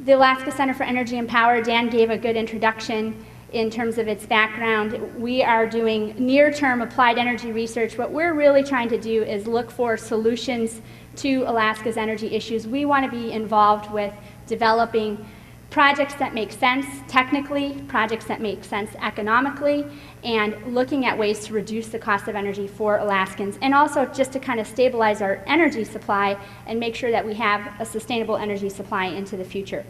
The Alaska Center for Energy and Power, Dan gave a good introduction in terms of its background. We are doing near-term applied energy research. What we're really trying to do is look for solutions to Alaska's energy issues. We want to be involved with developing projects that make sense technically, projects that make sense economically, and looking at ways to reduce the cost of energy for Alaskans, and also just to kind of stabilize our energy supply and make sure that we have a sustainable energy supply into the future.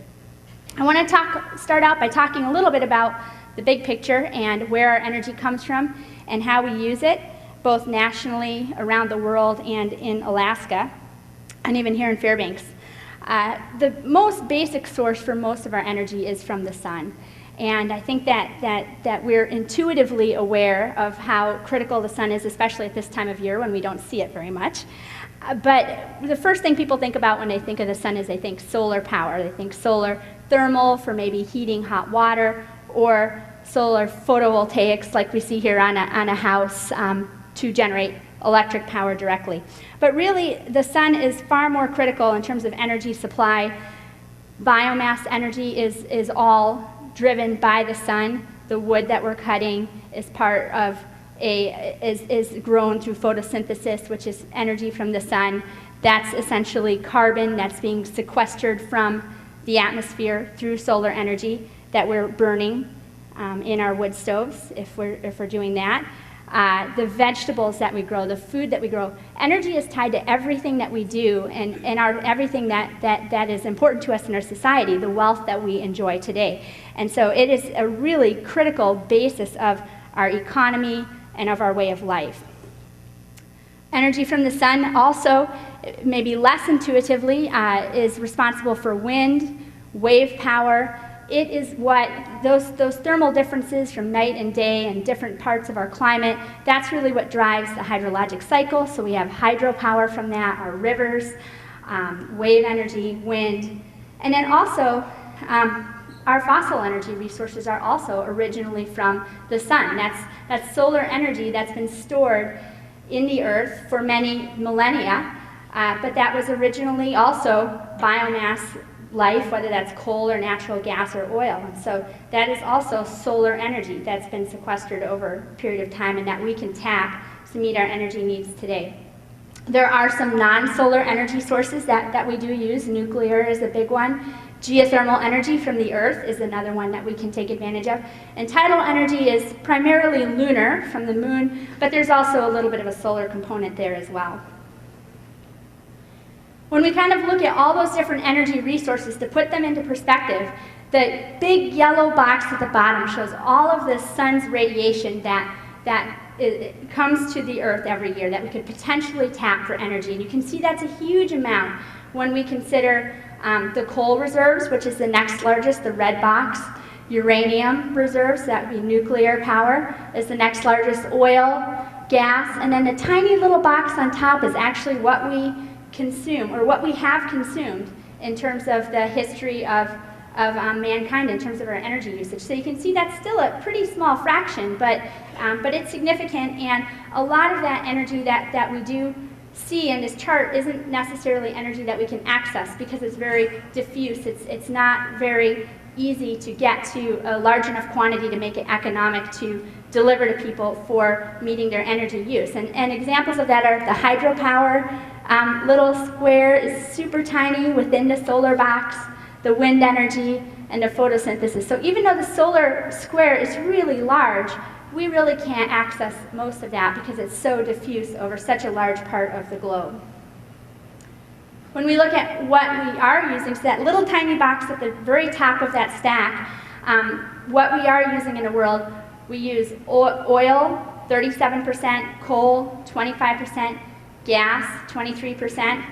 I want to start out by talking a little bit about the big picture and where our energy comes from and how we use it, both nationally, around the world, and in Alaska, and even here in Fairbanks. The most basic source for most of our energy is from the sun. And I think that we're intuitively aware of how critical the sun is, especially at this time of year when we don't see it very much. But the first thing people think about when they think of the sun is they think solar power. They think solar thermal for maybe heating hot water, or solar photovoltaics like we see here on a house to generate electric power directly. But really, the sun is far more critical in terms of energy supply. Biomass energy is all driven by the sun. The wood that we're cutting is part of is grown through photosynthesis, which is energy from the sun. That's essentially carbon that's being sequestered from the atmosphere through solar energy that we're burning in our wood stoves, if we're doing that. The vegetables that we grow, the food that we grow. Energy is tied to everything that we do and everything that is important to us in our society, the wealth that we enjoy today. And so it is a really critical basis of our economy and of our way of life. Energy from the sun also, maybe less intuitively, is responsible for wind, wave power. It is what those thermal differences from night and day and different parts of our climate, that's really what drives the hydrologic cycle. So we have hydropower from that, our rivers, wave energy, wind, and then also our fossil energy resources are also originally from the sun. That's solar energy that's been stored in the earth for many millennia, but that was originally also biomass life, whether that's coal or natural gas or oil. And so that is also solar energy that's been sequestered over a period of time and that we can tap to meet our energy needs today. There are some non-solar energy sources that we do use. Nuclear is a big one. Geothermal energy from the earth is another one that we can take advantage of. And tidal energy is primarily lunar from the moon, but there's also a little bit of a solar component there as well. When we kind of look at all those different energy resources, to put them into perspective, the big yellow box at the bottom shows all of the sun's radiation that comes to the earth every year that we could potentially tap for energy. And you can see that's a huge amount when we consider the coal reserves, which is the next largest, the red box. Uranium reserves, that would be nuclear power, is the next largest. Oil, gas, and then the tiny little box on top is actually what we consume, or what we have consumed in terms of the history of mankind in terms of our energy usage. So you can see that's still a pretty small fraction, but it's significant, and a lot of that energy that we do see in this chart isn't necessarily energy that we can access because it's very diffuse. It's not very easy to get to a large enough quantity to make it economic to deliver to people for meeting their energy use. And examples of that are the hydropower little square is super tiny within the solar box, the wind energy, and the photosynthesis. So even though the solar square is really large, we really can't access most of that because it's so diffuse over such a large part of the globe. When we look at what we are using, so that little tiny box at the very top of that stack, what we are using in the world, we use oil, 37%, coal, 25%, gas, 23%.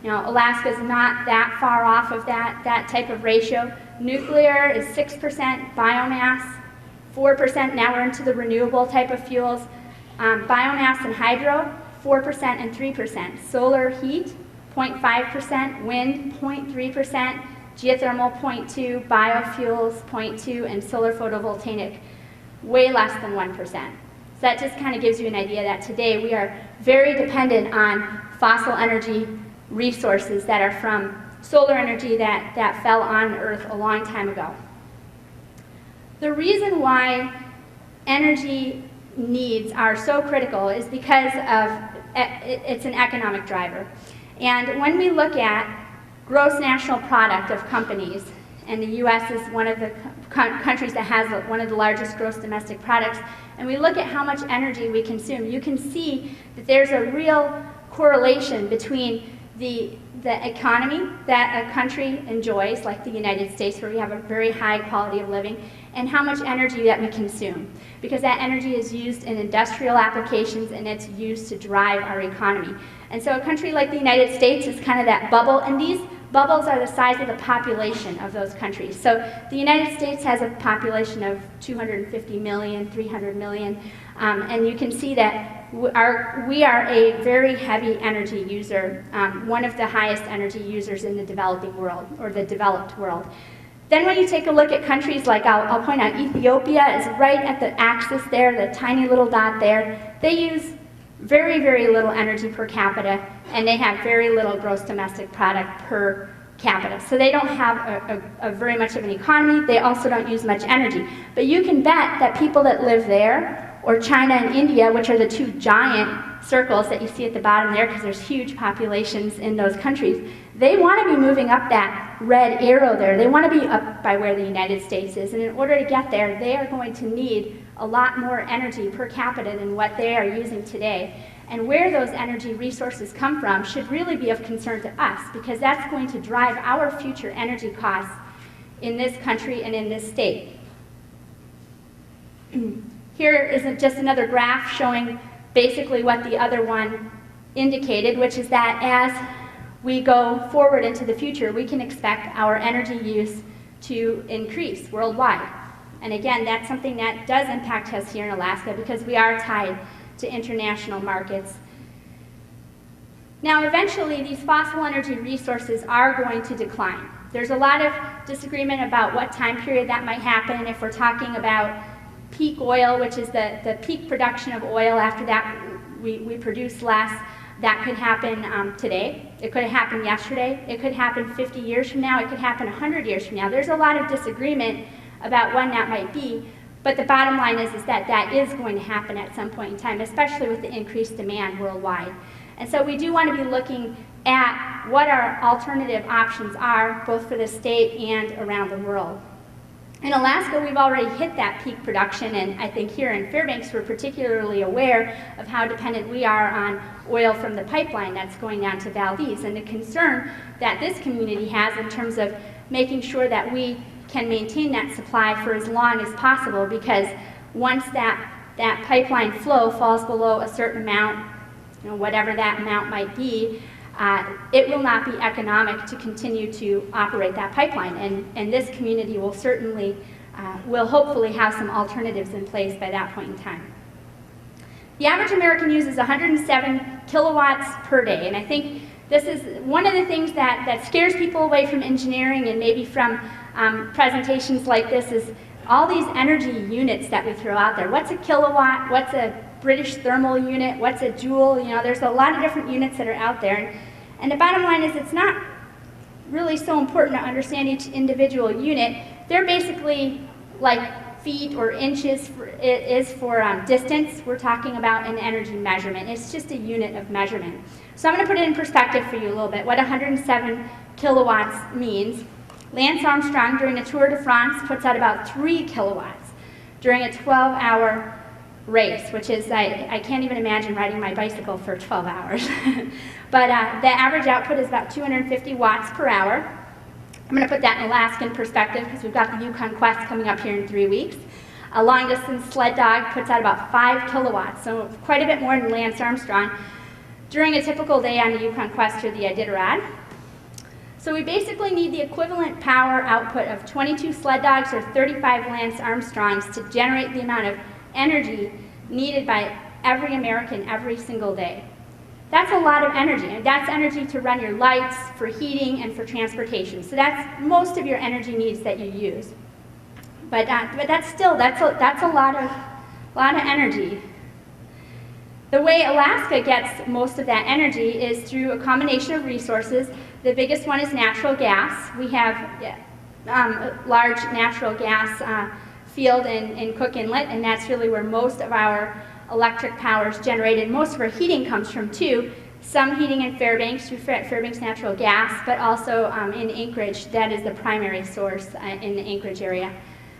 Now, Alaska is not that far off of that type of ratio. Nuclear is 6%, biomass, 4%, now we're into the renewable type of fuels. Biomass and hydro, 4% and 3%. Solar heat, 0.5%, wind, 0.3%, geothermal, 0.2%, biofuels, 0.2%, and solar photovoltaic, way less than 1%. So that just kind of gives you an idea that today we are very dependent on fossil energy resources that are from solar energy that fell on Earth a long time ago. The reason why energy needs are so critical is because it's an economic driver. And when we look at gross national product of companies, and the U.S. is one of the countries that has one of the largest gross domestic products, and we look at how much energy we consume, you can see that there's a real correlation between the economy that a country enjoys, like the United States, where we have a very high quality of living, and how much energy that we consume. Because that energy is used in industrial applications and it's used to drive our economy. And so a country like the United States is kind of that bubble, and these bubbles are the size of the population of those countries. So the United States has a population of 250 million, 300 million, and you can see that we are a very heavy energy user, one of the highest energy users in the developing world, or the developed world. Then when you take a look at countries like, I'll point out, Ethiopia is right at the axis there, the tiny little dot there. They use very, very little energy per capita, and they have very little gross domestic product per capita. So they don't have a very much of an economy. They also don't use much energy. But you can bet that people that live there, or China and India, which are the two giant circles that you see at the bottom there, because there's huge populations in those countries, they want to be moving up that red arrow there. They want to be up by where the United States is. And in order to get there, they are going to need a lot more energy per capita than what they are using today. And where those energy resources come from should really be of concern to us, because that's going to drive our future energy costs in this country and in this state. Here is just another graph showing basically what the other one indicated, which is that as we go forward into the future, we can expect our energy use to increase worldwide. And again, that's something that does impact us here in Alaska, because we are tied to international markets. Now, eventually, these fossil energy resources are going to decline. There's a lot of disagreement about what time period that might happen. If we're talking about peak oil, which is the peak production of oil, after that we produce less, that could happen today. It could have happened yesterday. It could happen 50 years from now. It could happen 100 years from now. There's a lot of disagreement about when that might be. But the bottom line is that that is going to happen at some point in time, especially with the increased demand worldwide. And so we do want to be looking at what our alternative options are, both for the state and around the world. In Alaska, we've already hit that peak production, and I think here in Fairbanks, we're particularly aware of how dependent we are on oil from the pipeline that's going down to Valdez, and the concern that this community has in terms of making sure that we can maintain that supply for as long as possible, because once that pipeline flow falls below a certain amount, whatever that amount might be, it will not be economic to continue to operate that pipeline. And this community will certainly, will hopefully have some alternatives in place by that point in time. The average American uses 107 kilowatts per day, and I think this is one of the things that scares people away from engineering and maybe from presentations like this, is all these energy units that we throw out there. What's a kilowatt? What's a British thermal unit? What's a joule? There's a lot of different units that are out there. And the bottom line is, it's not really so important to understand each individual unit. They're basically like feet or inches for distance. We're talking about an energy measurement. It's just a unit of measurement. So I'm going to put it in perspective for you a little bit, what 107 kilowatts means. Lance Armstrong, during the Tour de France, puts out about 3 kilowatts during a 12-hour race, which is, I can't even imagine riding my bicycle for 12 hours. But the average output is about 250 watts per hour. I'm going to put that in Alaskan perspective, because we've got the Yukon Quest coming up here in 3 weeks. A long-distance sled dog puts out about 5 kilowatts, so quite a bit more than Lance Armstrong during a typical day on the Yukon Quest or the Iditarod. So we basically need the equivalent power output of 22 sled dogs or 35 Lance Armstrongs to generate the amount of energy needed by every American every single day. That's a lot of energy, and that's energy to run your lights, for heating, and for transportation. So that's most of your energy needs that you use. But that's a lot of energy. The way Alaska gets most of that energy is through a combination of resources. The biggest one is natural gas. We have a large natural gas field in Cook Inlet, and that's really where most of our electric power is generated. Most of our heating comes from too. Some heating in Fairbanks through Fairbanks Natural Gas, but also in Anchorage, that is the primary source in the Anchorage area.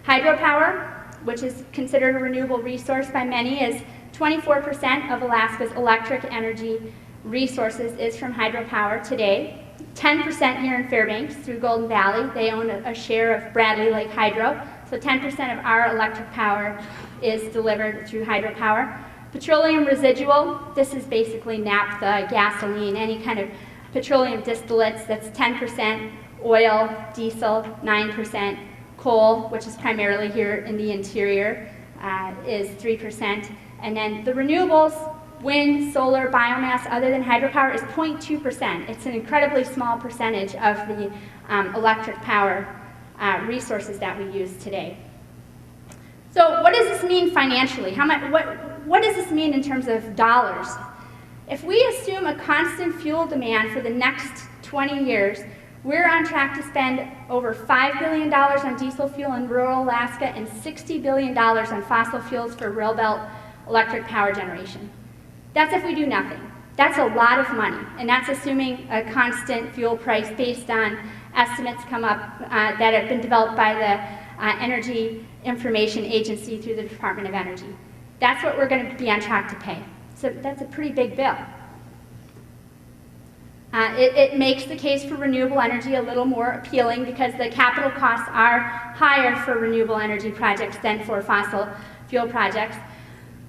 Hydropower, which is considered a renewable resource by many, is 24% of Alaska's electric energy resources is from hydropower today. 10% here in Fairbanks through Golden Valley. They own a share of Bradley Lake Hydro. So 10% of our electric power is delivered through hydropower. Petroleum residual, this is basically naphtha, gasoline, any kind of petroleum distillates, that's 10%. Oil, diesel, 9%. Coal, which is primarily here in the interior, is 3%. And then the renewables, wind, solar, biomass, other than hydropower, is 0.2%. It's an incredibly small percentage of the electric power resources that we use today. So what does this mean financially? What does this mean in terms of dollars? If we assume a constant fuel demand for the next 20 years, we're on track to spend over $5 billion on diesel fuel in rural Alaska and $60 billion on fossil fuels for rail belt electric power generation. That's if we do nothing. That's a lot of money, and that's assuming a constant fuel price based on estimates come up that have been developed by the Energy Information Agency through the Department of Energy. That's what we're going to be on track to pay. So that's a pretty big bill. It makes the case for renewable energy a little more appealing because the capital costs are higher for renewable energy projects than for fossil fuel projects.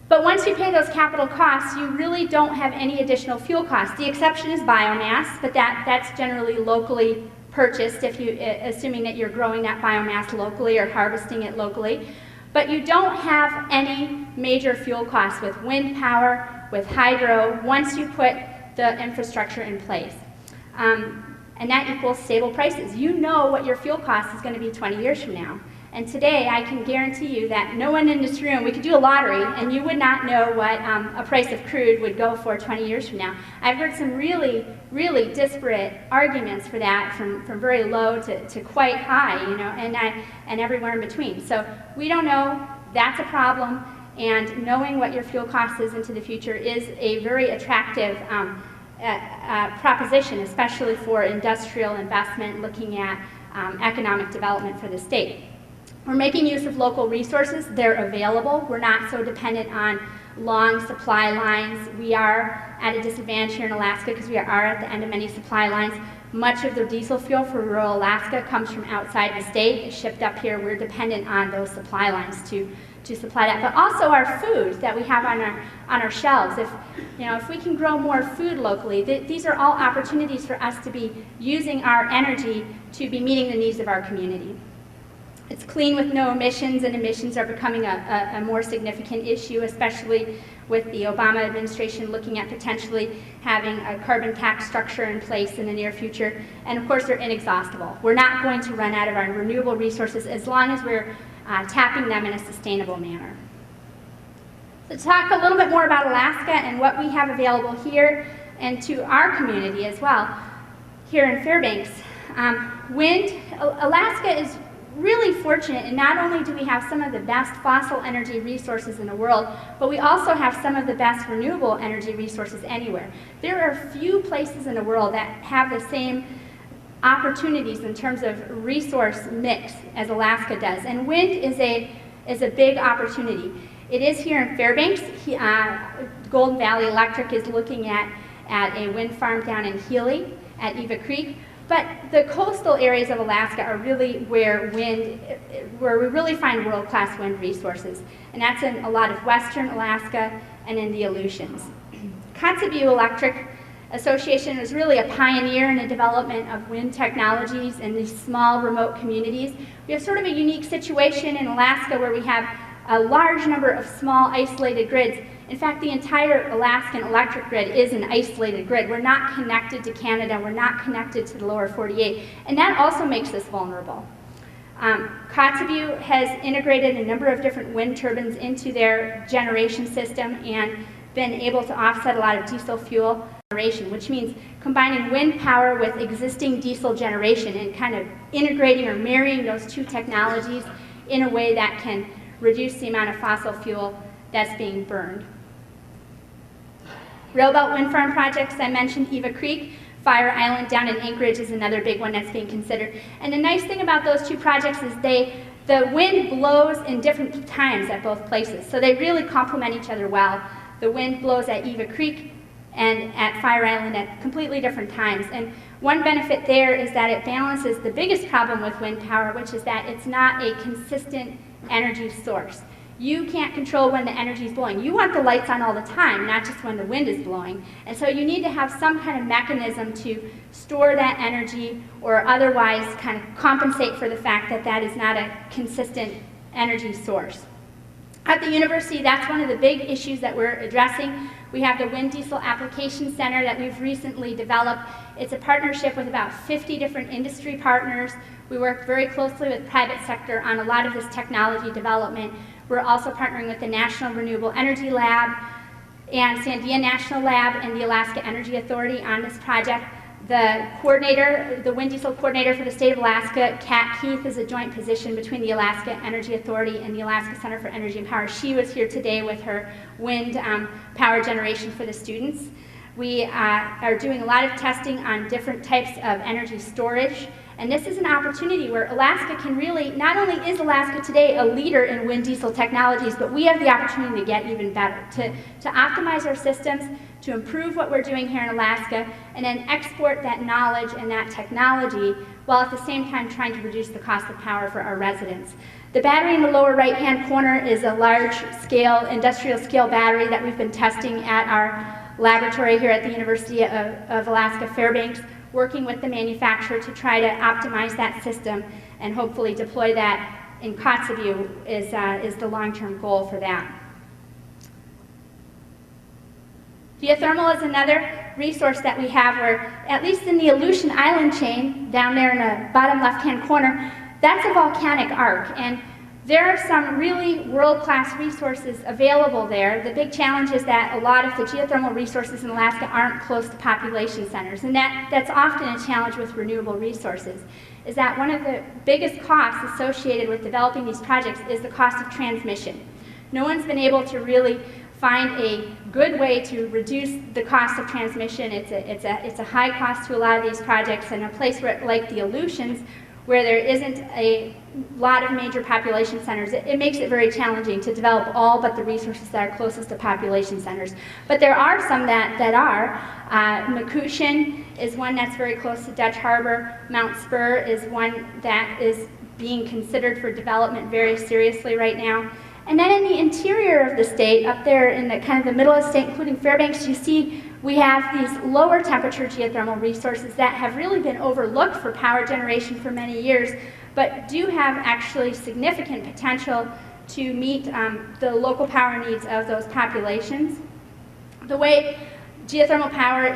But once you pay those capital costs, you really don't have any additional fuel costs. The exception is biomass, but that's generally locally purchased, assuming that you're growing that biomass locally or harvesting it locally. But you don't have any major fuel costs with wind power, with hydro, once you put the infrastructure in place. And that equals stable prices. You know what your fuel cost is going to be 20 years from now. And today, I can guarantee you that no one in this room, we could do a lottery, and you would not know what a price of crude would go for 20 years from now. I've heard some really, really disparate arguments for that, from very low to quite high, you know, and everywhere in between. So we don't know. That's a problem. And knowing what your fuel cost is into the future is a very attractive proposition, especially for industrial investment, looking at economic development for the state. We're making use of local resources. They're available. We're not so dependent on long supply lines. We are at a disadvantage here in Alaska because we are at the end of many supply lines. Much of the diesel fuel for rural Alaska comes from outside the state. It's shipped up here. We're dependent on those supply lines to supply that. But also our food that we have on our shelves. If we can grow more food locally, these are all opportunities for us to be using our energy to be meeting the needs of our community. It's clean with no emissions, and emissions are becoming a more significant issue, especially with the Obama administration looking at potentially having a carbon tax structure in place in the near future. And of course, they're inexhaustible. We're not going to run out of our renewable resources as long as we're tapping them in a sustainable manner. So to talk a little bit more about Alaska and what we have available here and to our community as well, here in Fairbanks. Alaska is really fortunate, and not only do we have some of the best fossil energy resources in the world, but we also have some of the best renewable energy resources anywhere. There are few places in the world that have the same opportunities in terms of resource mix as Alaska does, and wind is a big opportunity. It is here in Fairbanks. Golden Valley Electric is looking at a wind farm down in Healy at Eva Creek. But the coastal areas of Alaska are really where we really find world-class wind resources. And that's in a lot of western Alaska and in the Aleutians. Kotzebue Electric Association was really a pioneer in the development of wind technologies in these small remote communities. We have sort of a unique situation in Alaska where we have a large number of small isolated grids. In fact, the entire Alaskan electric grid is an isolated grid. We're not connected to Canada. We're not connected to the lower 48. And that also makes us vulnerable. Kotzebue has integrated a number of different wind turbines into their generation system, and been able to offset a lot of diesel fuel generation, which means combining wind power with existing diesel generation and kind of integrating or marrying those two technologies in a way that can reduce the amount of fossil fuel that's being burned. Railbelt wind farm projects, I mentioned Eva Creek. Fire Island down in Anchorage is another big one that's being considered. And the nice thing about those two projects is the wind blows in different times at both places, so they really complement each other well. The wind blows at Eva Creek and at Fire Island at completely different times. And one benefit there is that it balances the biggest problem with wind power, which is that it's not a consistent energy source. You can't control when the energy is blowing. You want the lights on all the time, not just when the wind is blowing. And so you need to have some kind of mechanism to store that energy or otherwise kind of compensate for the fact that that is not a consistent energy source. At the university, that's one of the big issues that we're addressing. We have the Wind Diesel Application Center that we've recently developed. It's a partnership with about 50 different industry partners. We work very closely with private sector on a lot of this technology development. We're also partnering with the National Renewable Energy Lab and Sandia National Lab and the Alaska Energy Authority on this project. The coordinator, the wind diesel coordinator for the state of Alaska, Kat Keith, is a joint position between the Alaska Energy Authority and the Alaska Center for Energy and Power. She was here today with her wind power generation for the students. We are doing a lot of testing on different types of energy storage. And this is an opportunity where Alaska can really, not only is Alaska today a leader in wind diesel technologies, but we have the opportunity to get even better, to optimize our systems, to improve what we're doing here in Alaska, and then export that knowledge and that technology, while at the same time trying to reduce the cost of power for our residents. The battery in the lower right-hand corner is a large-scale, industrial-scale battery that we've been testing at our laboratory here at the University of Alaska Fairbanks, working with the manufacturer to try to optimize that system and hopefully deploy that in Kotzebue is the long-term goal for that. Geothermal is another resource that we have where, at least in the Aleutian Island chain, down there in the bottom left-hand corner, that's a volcanic arc. And there are some really world-class resources available there. The big challenge is that a lot of the geothermal resources in Alaska aren't close to population centers, and that's often a challenge with renewable resources, is that one of the biggest costs associated with developing these projects is the cost of transmission. No one's been able to really find a good way to reduce the cost of transmission. It's a high cost to a lot of these projects, and a place where, like the Aleutians, where there isn't a lot of major population centers, it makes it very challenging to develop all but the resources that are closest to population centers. But there are some that are. Macushin is one that's very close to Dutch Harbor. Mount Spur is one that is being considered for development very seriously right now. And then in the interior of the state, up there in the kind of the middle of the state, including Fairbanks, you see we have these lower temperature geothermal resources that have really been overlooked for power generation for many years, but do have actually significant potential to meet the local power needs of those populations. The way geothermal power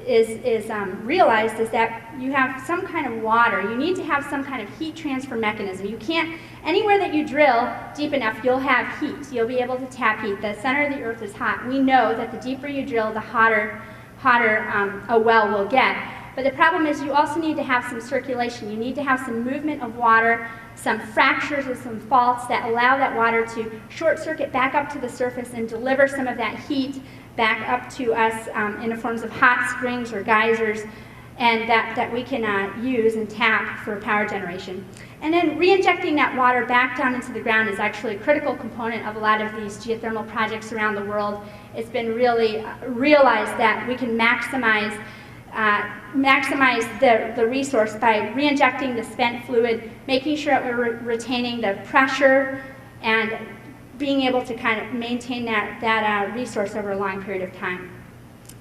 is realized is that you have some kind of water. You need to have some kind of heat transfer mechanism. You can't, anywhere that you drill deep enough, you'll have heat. You'll be able to tap heat. The center of the earth is hot. We know that the deeper you drill, the hotter a well will get. But the problem is you also need to have some circulation. You need to have some movement of water, some fractures or some faults that allow that water to short circuit back up to the surface and deliver some of that heat back up to us in the forms of hot springs or geysers, and that we can use and tap for power generation. And then re-injecting that water back down into the ground is actually a critical component of a lot of these geothermal projects around the world. It's been really realized that we can maximize the resource by re-injecting the spent fluid, making sure that we're retaining the pressure and being able to kind of maintain that resource over a long period of time.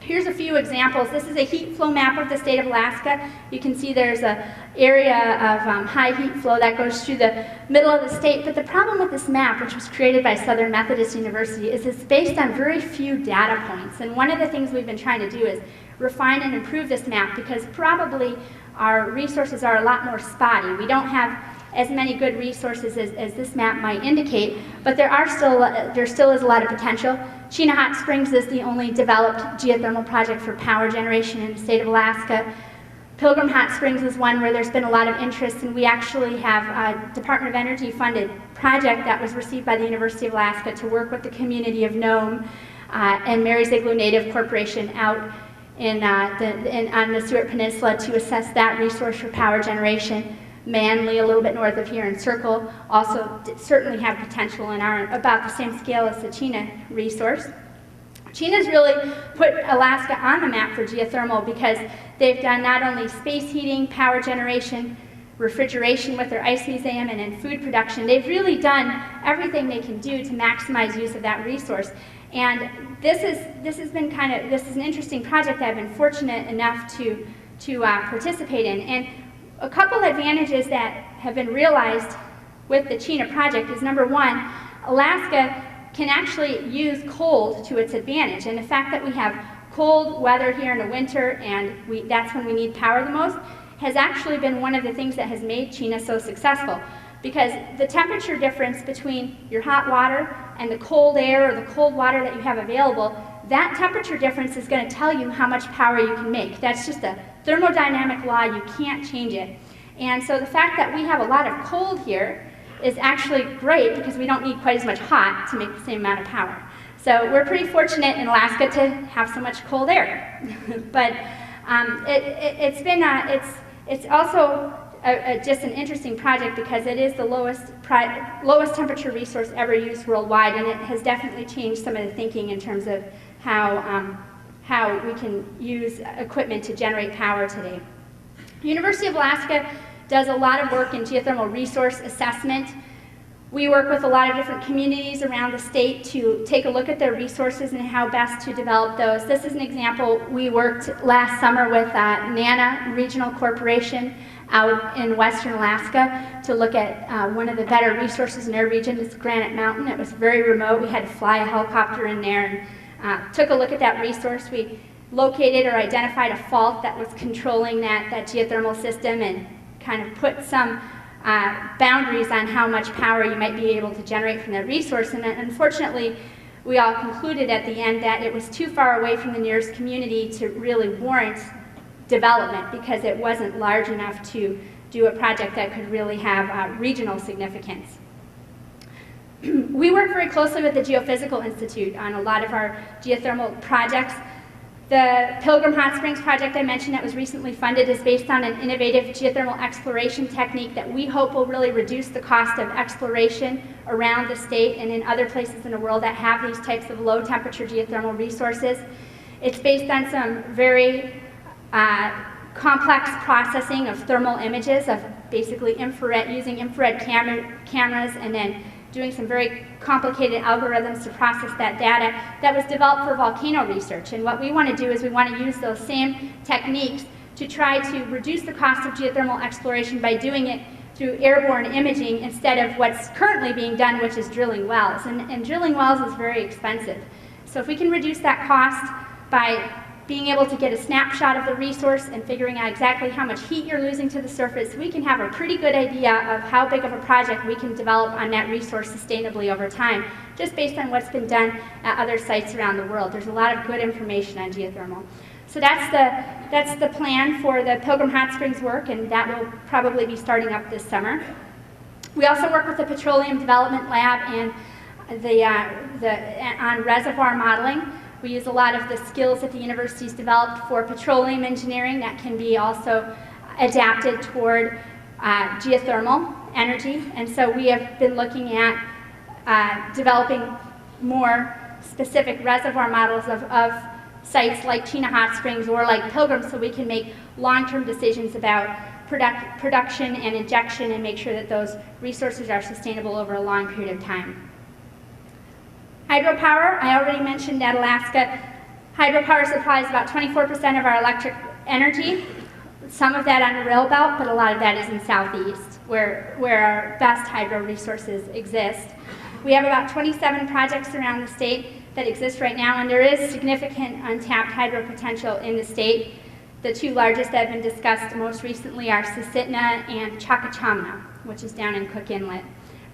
Here's a few examples. This is a heat flow map of the state of Alaska. You can see there's an area of high heat flow that goes through the middle of the state. But the problem with this map, which was created by Southern Methodist University, is it's based on very few data points. And one of the things we've been trying to do is refine and improve this map, because probably our resources are a lot more spotty. We don't have as many good resources as this map might indicate, but there still is a lot of potential. Chena Hot Springs is the only developed geothermal project for power generation in the state of Alaska. Pilgrim Hot Springs is one where there's been a lot of interest, and we actually have a Department of Energy funded project that was received by the University of Alaska to work with the community of Nome and Mary's Igloo Native Corporation out on the Stewart Peninsula to assess that resource for power generation. Manly, a little bit north of here, and Circle also certainly have potential and are about the same scale as the Chena resource. Chena's really put Alaska on the map for geothermal because they've done not only space heating, power generation, refrigeration with their ice museum, and in food production. They've really done everything they can do to maximize use of that resource. And this is an interesting project that I've been fortunate enough to participate in. And a couple advantages that have been realized with the Chena project is, number one, Alaska can actually use cold to its advantage. And the fact that we have cold weather here in the winter, and that's when we need power the most, has actually been one of the things that has made Chena so successful. Because the temperature difference between your hot water and the cold air or the cold water that you have available, that temperature difference is going to tell you how much power you can make. That's just a thermodynamic law. You can't change it. And so the fact that we have a lot of cold here is actually great because we don't need quite as much hot to make the same amount of power. So we're pretty fortunate in Alaska to have so much cold air. But it's also just an interesting project because it is the lowest temperature resource ever used worldwide, and it has definitely changed some of the thinking in terms of how we can use equipment to generate power today. University of Alaska does a lot of work in geothermal resource assessment. We work with a lot of different communities around the state to take a look at their resources and how best to develop those. This is an example. We worked last summer with NANA Regional Corporation out in western Alaska to look at one of the better resources in our region. It's Granite Mountain. It was very remote. We had to fly a helicopter in there and took a look at that resource. We located or identified a fault that was controlling that geothermal system and kind of put some boundaries on how much power you might be able to generate from that resource. And unfortunately, we all concluded at the end that it was too far away from the nearest community to really warrant development because it wasn't large enough to do a project that could really have regional significance. We work very closely with the Geophysical Institute on a lot of our geothermal projects. The Pilgrim Hot Springs project I mentioned that was recently funded is based on an innovative geothermal exploration technique that we hope will really reduce the cost of exploration around the state and in other places in the world that have these types of low temperature geothermal resources. It's based on some very complex processing of thermal images of basically using infrared cameras and then doing some very complicated algorithms to process that data that was developed for volcano research. And what we want to do is we want to use those same techniques to try to reduce the cost of geothermal exploration by doing it through airborne imaging instead of what's currently being done, which is drilling wells. And drilling wells is very expensive. So if we can reduce that cost by being able to get a snapshot of the resource and figuring out exactly how much heat you're losing to the surface, we can have a pretty good idea of how big of a project we can develop on that resource sustainably over time, just based on what's been done at other sites around the world. There's a lot of good information on geothermal. So that's the plan for the Pilgrim Hot Springs work, and that will probably be starting up this summer. We also work with the Petroleum Development Lab and on reservoir modeling. We use a lot of the skills that the university's developed for petroleum engineering that can be also adapted toward geothermal energy. And so we have been looking at developing more specific reservoir models of sites like Chena Hot Springs or like Pilgrim so we can make long-term decisions about production and injection and make sure that those resources are sustainable over a long period of time. Hydropower, I already mentioned that Alaska. Hydropower supplies about 24% of our electric energy, some of that on the rail belt, but a lot of that is in Southeast, where our best hydro resources exist. We have about 27 projects around the state that exist right now, and there is significant untapped hydro potential in the state. The two largest that have been discussed most recently are Susitna and Chakachamna. which is down in Cook Inlet.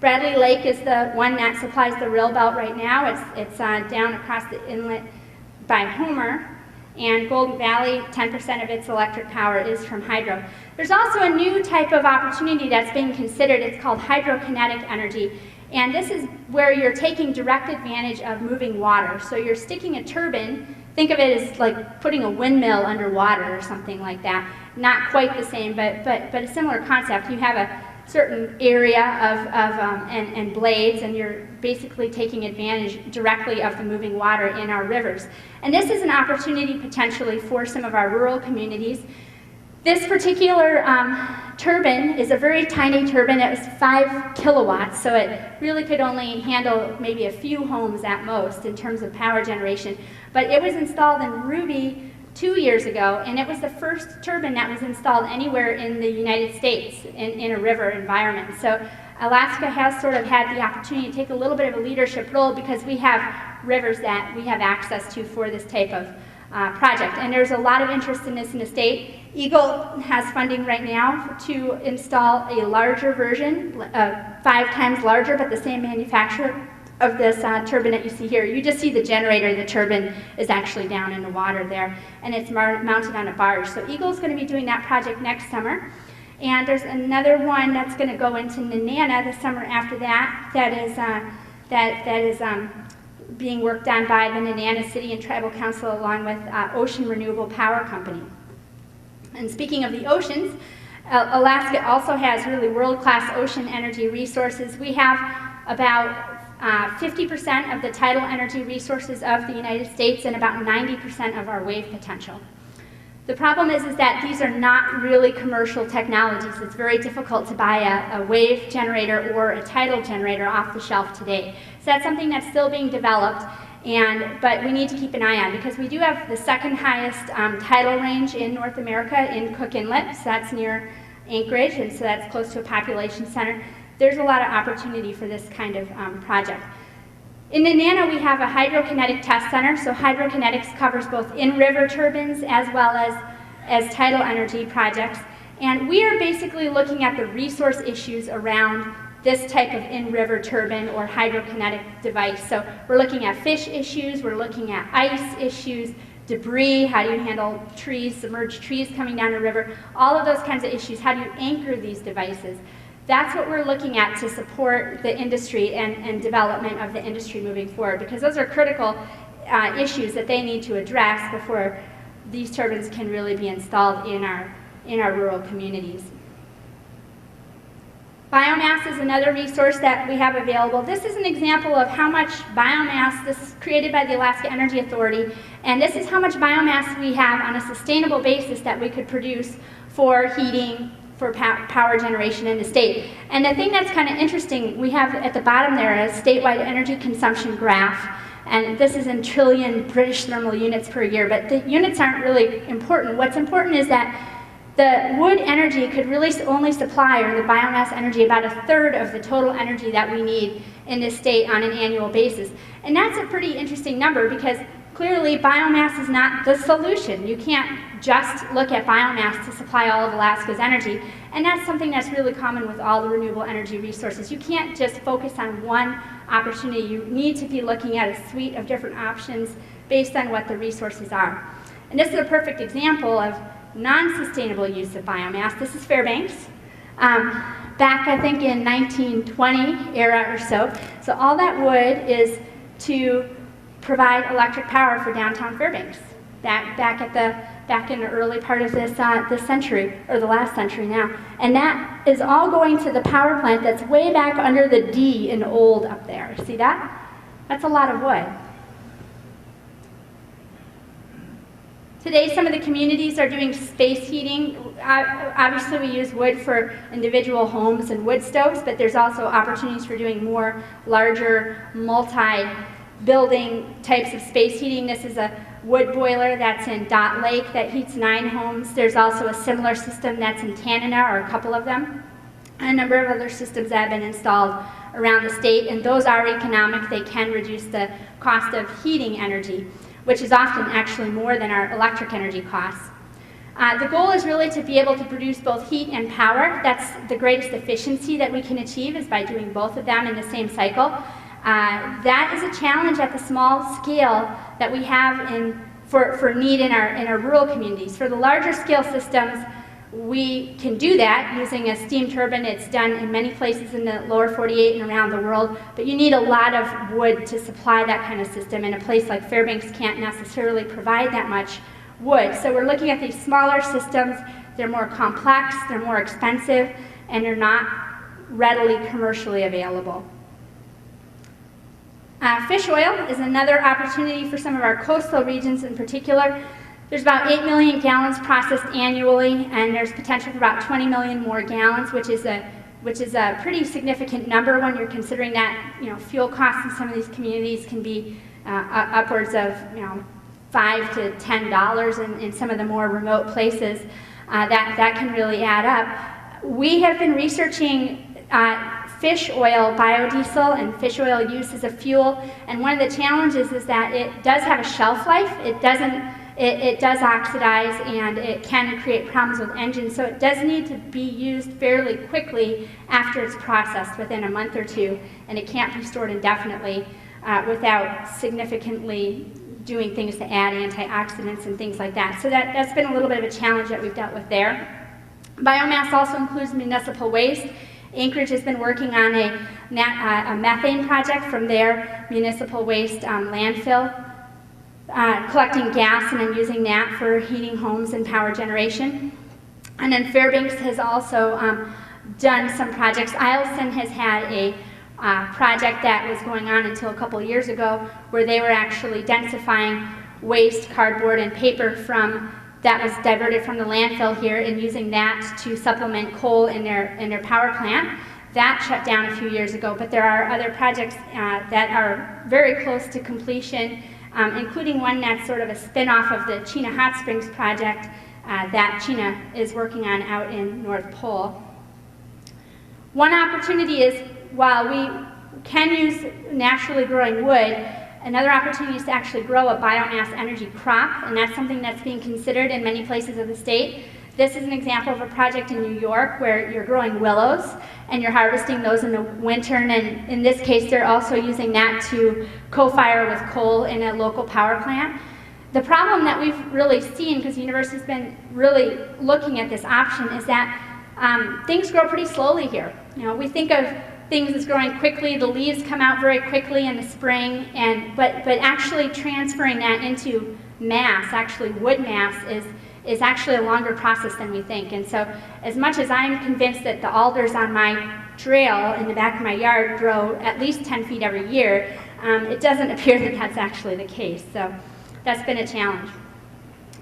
Bradley Lake is the one that supplies the rail belt right now. It's down across the inlet by Homer. And Golden Valley, 10% of its electric power is from hydro. There's also a new type of opportunity that's being considered. It's called hydrokinetic energy. And this is where you're taking direct advantage of moving water. So you're sticking a turbine, think of it as like putting a windmill underwater or something like that. Not quite the same, but a similar concept. You have a certain area and blades, and you're basically taking advantage directly of the moving water in our rivers. And this is an opportunity potentially for some of our rural communities. This particular turbine is a very tiny turbine. It was 5 kilowatts, so it really could only handle maybe a few homes at most in terms of power generation. But it was installed in Ruby 2 years ago, and it was the first turbine that was installed anywhere in the United States in a river environment. So Alaska has sort of had the opportunity to take a little bit of a leadership role because we have rivers that we have access to for this type of project. And there's a lot of interest in this in the state. Eagle has funding right now to install a larger version, 5 times larger, but the same manufacturer of this turbine that you see here. You just see the generator. The turbine is actually down in the water there, and it's mounted on a barge. So Eagle's going to be doing that project next summer. And there's another one that's going to go into Nenana the summer after that. That is being worked on by the Nenana City and Tribal Council along with Ocean Renewable Power Company. And speaking of the oceans, Alaska also has really world-class ocean energy resources. We have about 50% of the tidal energy resources of the United States and about 90% of our wave potential. The problem is that these are not really commercial technologies. It's very difficult to buy a wave generator or a tidal generator off the shelf today. So that's something that's still being developed, but we need to keep an eye on because we do have the second highest tidal range in North America in Cook Inlet. So that's near Anchorage, and so that's close to a population center. There's a lot of opportunity for this kind of project. In Nenana, we have a hydrokinetic test center. So hydrokinetics covers both in-river turbines as well as tidal energy projects. And we are basically looking at the resource issues around this type of in-river turbine or hydrokinetic device. So we're looking at fish issues, we're looking at ice issues, debris, how do you handle trees, submerged trees coming down a river, all of those kinds of issues. How do you anchor these devices? That's what we're looking at to support the industry and development of the industry moving forward, because those are critical issues that they need to address before these turbines can really be installed in our rural communities. Biomass is another resource that we have available. This is an example of how much biomass, this is created by the Alaska Energy Authority, and this is how much biomass we have on a sustainable basis that we could produce for heating, for power generation in the state. And the thing that's kind of interesting, we have at the bottom there a statewide energy consumption graph, and this is in trillion British thermal units per year, but the units aren't really important. What's important is that the wood energy could really only supply, or the biomass energy, about 1/3 of the total energy that we need in this state on an annual basis. And that's a pretty interesting number because clearly biomass is not the solution. You can't just look at biomass to supply all of Alaska's energy, and that's something that's really common with all the renewable energy resources. You can't just focus on one opportunity. You need to be looking at a suite of different options based on what the resources are. And this is a perfect example of non-sustainable use of biomass. This is Fairbanks, back I think in 1920 era or so. So all that wood is to provide electric power for downtown Fairbanks. Back in the early part of this century, or the last century now. And that is all going to the power plant that's way back under the D in old up there. See that? That's a lot of wood. Today, some of the communities are doing space heating. Obviously, we use wood for individual homes and wood stoves, but there's also opportunities for doing more larger, multi-building types of space heating. This is a wood boiler that's in Dot Lake that heats 9 homes. There's also a similar system that's in Tanana, or a couple of them, and a number of other systems that have been installed around the state, and those are economic. They can reduce the cost of heating energy, which is often actually more than our electric energy costs. The goal is really to be able to produce both heat and power. That's the greatest efficiency that we can achieve, is by doing both of them in the same cycle. That is a challenge at the small scale that we have for need in our rural communities. For the larger scale systems, we can do that using a steam turbine. It's done in many places in the lower 48 and around the world, but you need a lot of wood to supply that kind of system, and a place like Fairbanks can't necessarily provide that much wood. So we're looking at these smaller systems. They're more complex, they're more expensive, and they're not readily commercially available. Fish oil is another opportunity for some of our coastal regions in particular. There's about 8 million gallons processed annually, and there's potential for about 20 million more gallons, which is a pretty significant number when you're considering that fuel costs in some of these communities can be upwards of $5 to $10 in some of the more remote places. That can really add up. We have been researching fish oil biodiesel and fish oil use as a fuel, and one of the challenges is that it does have a shelf life. It does oxidize, and it can create problems with engines, so it does need to be used fairly quickly after it's processed, within a month or two, and it can't be stored indefinitely without significantly doing things to add antioxidants and things like that. So that's been a little bit of a challenge that we've dealt with there. Biomass also includes municipal waste. Anchorage has been working on a methane project from their municipal waste landfill, collecting gas and then using that for heating homes and power generation. And then Fairbanks has also done some projects. Eielson has had a project that was going on until a couple years ago, where they were actually densifying waste, cardboard, and paper that was diverted from the landfill here, and using that to supplement coal in their power plant. That shut down a few years ago, but there are other projects that are very close to completion, including one that's sort of a spin-off of the Chena Hot Springs project that Chena is working on out in North Pole. One opportunity is, while we can use naturally growing wood, another opportunity is to actually grow a biomass energy crop, and that's something that's being considered in many places of the state. This is an example of a project in New York where you're growing willows and you're harvesting those in the winter, and in this case they're also using that to co-fire with coal in a local power plant. The problem that we've really seen, because the university's been really looking at this option, is that things grow pretty slowly here. We think of things as growing quickly. The leaves come out very quickly in the spring, but actually transferring that into mass, actually wood mass, is actually a longer process than we think. And so, as much as I'm convinced that the alders on my trail in the back of my yard grow at least 10 feet every year, it doesn't appear that that's actually the case. So that's been a challenge.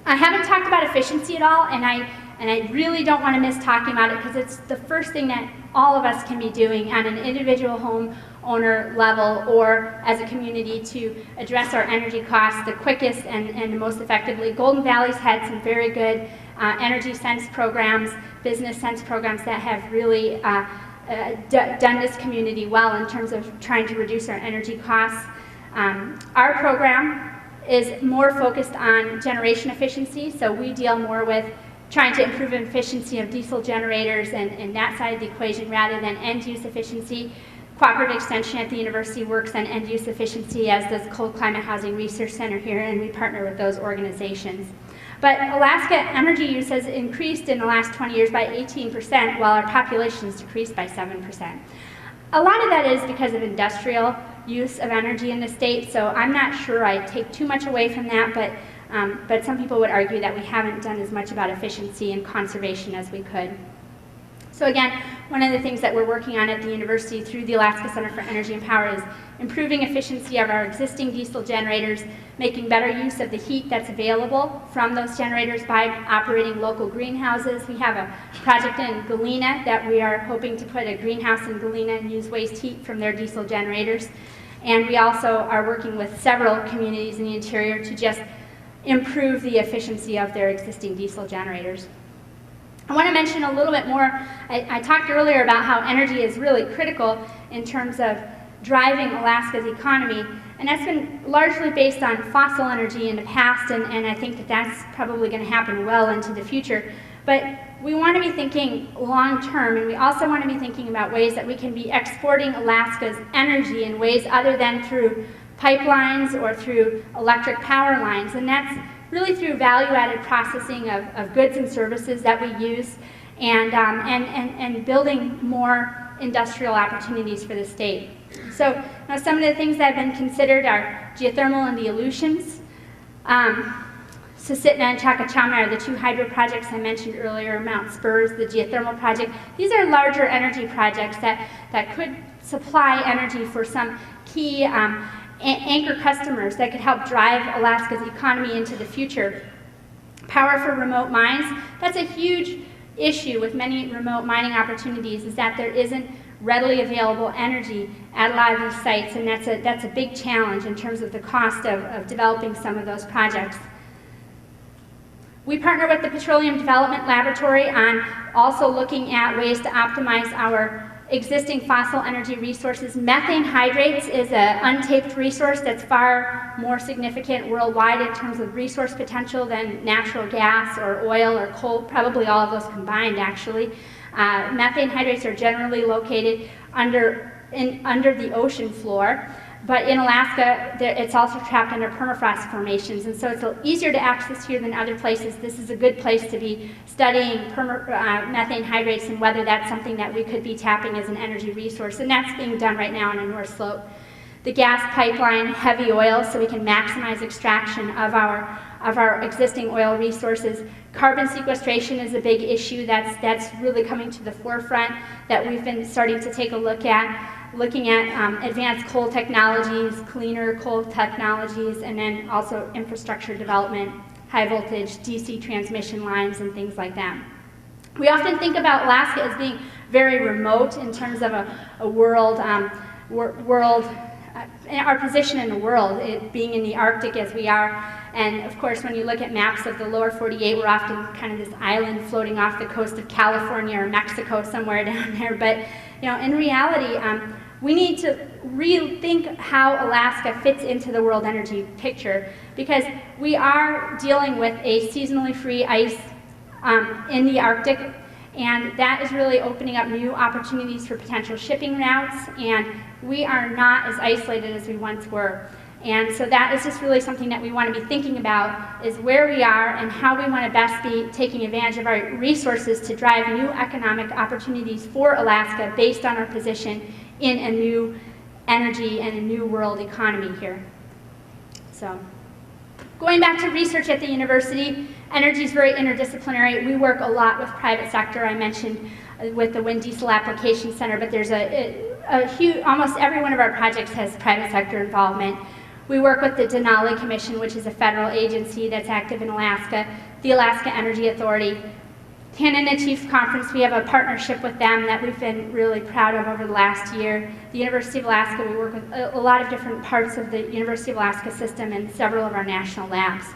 I haven't talked about efficiency at all, and I really don't want to miss talking about it, because it's the first thing that all of us can be doing on an individual home owner level or as a community to address our energy costs the quickest and most effectively. Golden Valley's had some very good energy sense programs, business sense programs that have really done this community well in terms of trying to reduce our energy costs. Our program is more focused on generation efficiency, so we deal more with trying to improve efficiency of diesel generators and that side of the equation rather than end-use efficiency. Cooperative Extension at the university works on end-use efficiency, as does Cold Climate Housing Research Center here, and we partner with those organizations. But Alaska energy use has increased in the last 20 years by 18%, while our population has decreased by 7%. A lot of that is because of industrial use of energy in the state, so I'm not sure I take too much away from that, but some people would argue that we haven't done as much about efficiency and conservation as we could. So again, one of the things that we're working on at the university through the Alaska Center for Energy and Power is improving efficiency of our existing diesel generators, making better use of the heat that's available from those generators by operating local greenhouses. We have a project in Galena that we are hoping to put a greenhouse in Galena and use waste heat from their diesel generators. And we also are working with several communities in the interior to just improve the efficiency of their existing diesel generators. I want to mention a little bit more. I talked earlier about how energy is really critical in terms of driving Alaska's economy. And that's been largely based on fossil energy in the past, and I think that that's probably going to happen well into the future. But we want to be thinking long term, and we also want to be thinking about ways that we can be exporting Alaska's energy in ways other than through pipelines or through electric power lines. And that's really through value-added processing of goods and services that we use, and building more industrial opportunities for the state. So now some of the things that have been considered are geothermal and the Aleutians. Susitna and Chakachama are the two hydro projects I mentioned earlier, Mount Spurs, the geothermal project. These are larger energy projects that could supply energy for some key anchor customers that could help drive Alaska's economy into the future. Power for remote mines, that's a huge issue with many remote mining opportunities, is that there isn't readily available energy at a lot of these sites, and that's a big challenge in terms of the cost of developing some of those projects. We partner with the Petroleum Development Laboratory on also looking at ways to optimize our existing fossil energy resources. Methane hydrates is an untaped resource that's far more significant worldwide in terms of resource potential than natural gas or oil or coal, probably all of those combined actually. Methane hydrates are generally located under the ocean floor, but in Alaska it's also trapped under permafrost formations, and so it's easier to access here than other places. This is a good place to be studying methane hydrates and whether that's something that we could be tapping as an energy resource, and that's being done right now on the North Slope. The gas pipeline, heavy oil, so we can maximize extraction of our existing oil resources. Carbon sequestration is a big issue that's really coming to the forefront that we've been starting to take a look at, looking at advanced coal technologies, cleaner coal technologies, and then also infrastructure development, high voltage DC transmission lines and things like that. We often think about Alaska as being very remote in terms of a world, our position in the world, it being in the Arctic as we are. And of course, when you look at maps of the lower 48, we're often kind of this island floating off the coast of California or Mexico, somewhere down there. But in reality, we need to rethink how Alaska fits into the world energy picture, because we are dealing with a seasonally free ice in the Arctic, and that is really opening up new opportunities for potential shipping routes, and we are not as isolated as we once were. And so that is just really something that we want to be thinking about, is where we are and how we want to best be taking advantage of our resources to drive new economic opportunities for Alaska based on our position in a new energy and a new world economy here. So, going back to research at the university, energy is very interdisciplinary. We work a lot with private sector. I mentioned with the Wind Diesel Application Center, but there's a huge, almost every one of our projects has private sector involvement. We work with the Denali Commission, which is a federal agency that's active in Alaska, the Alaska Energy Authority. Tanana Chiefs Conference, we have a partnership with them that we've been really proud of over the last year. The University of Alaska, we work with a lot of different parts of the University of Alaska system and several of our national labs.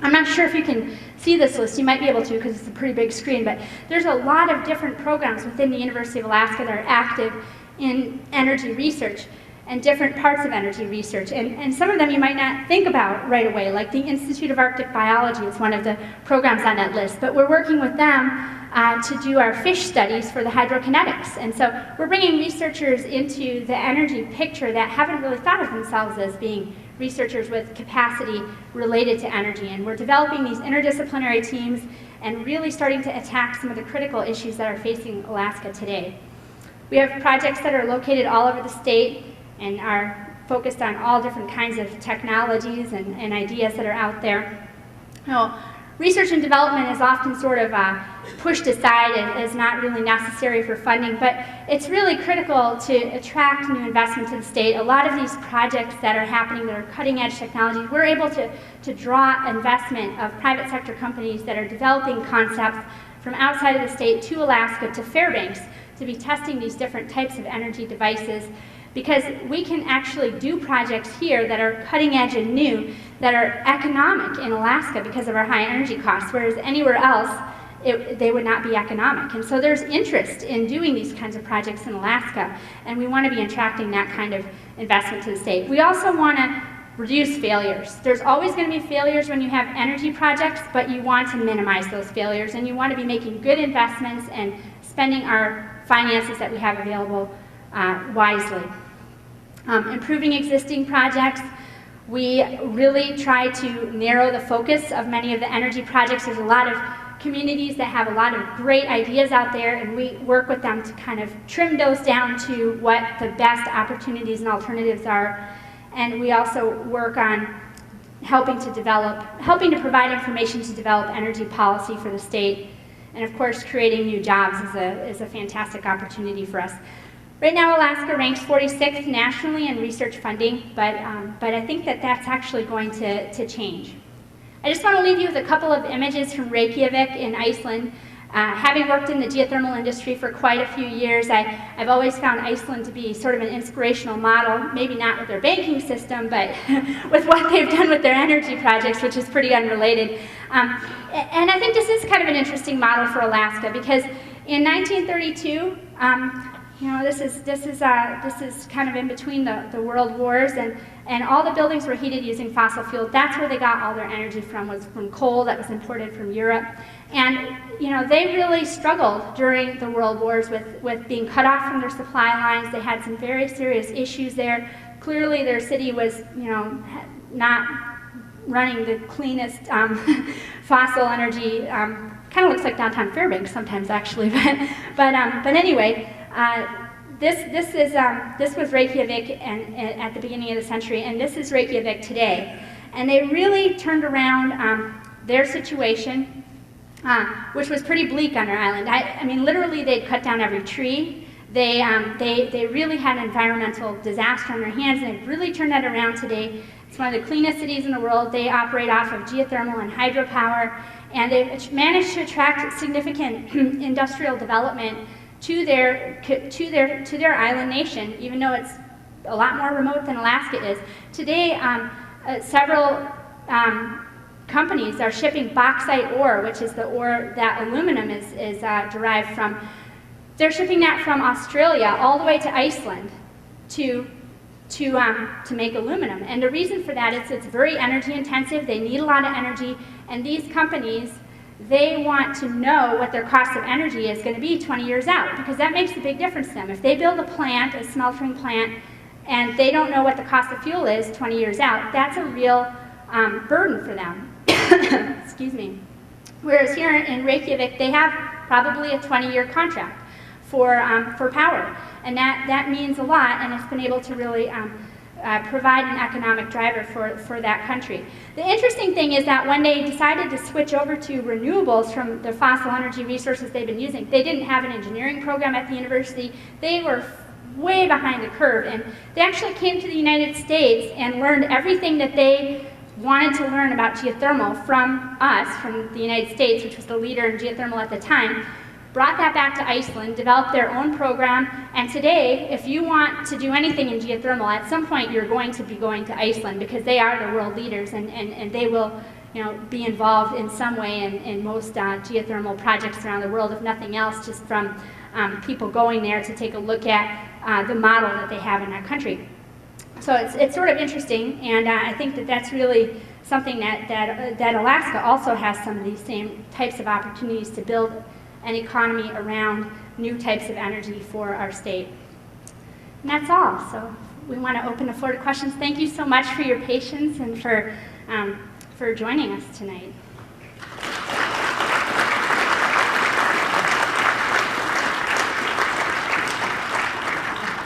I'm not sure if you can see this list. You might be able to because it's a pretty big screen, but there's a lot of different programs within the University of Alaska that are active in energy research and different parts of energy research. And some of them you might not think about right away, like the Institute of Arctic Biology is one of the programs on that list, but we're working with them to do our fish studies for the hydrokinetics. And so we're bringing researchers into the energy picture that haven't really thought of themselves as being researchers with capacity related to energy. And we're developing these interdisciplinary teams and really starting to attack some of the critical issues that are facing Alaska today. We have projects that are located all over the state and are focused on all different kinds of technologies and ideas that are out there. Research and development is often sort of pushed aside and is not really necessary for funding, but it's really critical to attract new investment to the state. A lot of these projects that are happening that are cutting edge technologies, we're able to draw investment of private sector companies that are developing concepts from outside of the state to Alaska, to Fairbanks, to be testing these different types of energy devices, because we can actually do projects here that are cutting edge and new, that are economic in Alaska because of our high energy costs, whereas anywhere else they would not be economic. And so there's interest in doing these kinds of projects in Alaska, and we want to be attracting that kind of investment to the state. We also want to reduce failures. There's always going to be failures when you have energy projects, but you want to minimize those failures, and you want to be making good investments and spending our finances that we have available wisely. Improving existing projects. We really try to narrow the focus of many of the energy projects. There's a lot of communities that have a lot of great ideas out there, and we work with them to kind of trim those down to what the best opportunities and alternatives are. And we also work on helping to provide information to develop energy policy for the state. And of course, creating new jobs is a fantastic opportunity for us. Right now, Alaska ranks 46th nationally in research funding, but I think that that's actually going to change. I just want to leave you with a couple of images from Reykjavik in Iceland. Having worked in the geothermal industry for quite a few years, I've always found Iceland to be sort of an inspirational model, maybe not with their banking system, but with what they've done with their energy projects, which is pretty unrelated. And I think this is kind of an interesting model for Alaska, because in 1932, this is kind of in between the world wars, and all the buildings were heated using fossil fuel. That's where they got all their energy from, was from coal that was imported from Europe. And they really struggled during the world wars with being cut off from their supply lines. They had some very serious issues there. Clearly their city was not running the cleanest fossil energy. Kind of looks like downtown Fairbanks sometimes, actually. But anyway, this was Reykjavik at the beginning of the century, and this is Reykjavik today. And they really turned around their situation, which was pretty bleak on their island. I mean, literally, they'd cut down every tree. They really had an environmental disaster on their hands, and they've really turned that around today. It's one of the cleanest cities in the world. They operate off of geothermal and hydropower, and they've managed to attract significant industrial development to their island nation, even though it's a lot more remote than Alaska is. Today, several companies are shipping bauxite ore, which is the ore that aluminum is derived from. They're shipping that from Australia all the way to Iceland to make aluminum. And the reason for that is it's very energy intensive. They need a lot of energy, and these companies, they want to know what their cost of energy is going to be 20 years out, because that makes a big difference to them. If they build a plant, a smeltering plant, and they don't know what the cost of fuel is 20 years out, that's a real burden for them. Excuse me. Whereas here in Reykjavik, they have probably a 20-year contract for power, and that means a lot, and it's been able to really provide an economic driver for that country. The interesting thing is that when they decided to switch over to renewables from the fossil energy resources they've been using, they didn't have an engineering program at the university. They were way behind the curve, and they actually came to the United States and learned everything that they wanted to learn about geothermal from us, from the United States, which was the leader in geothermal at the time, brought that back to Iceland, developed their own program, and today, if you want to do anything in geothermal, at some point you're going to be going to Iceland, because they are the world leaders, and they will be involved in some way in most geothermal projects around the world, if nothing else, just from people going there to take a look at the model that they have in that country. So it's sort of interesting, and I think that's really something that Alaska also has some of these same types of opportunities to build an economy around new types of energy for our state. And that's all. So we want to open the floor to questions. Thank you so much for your patience and for joining us tonight.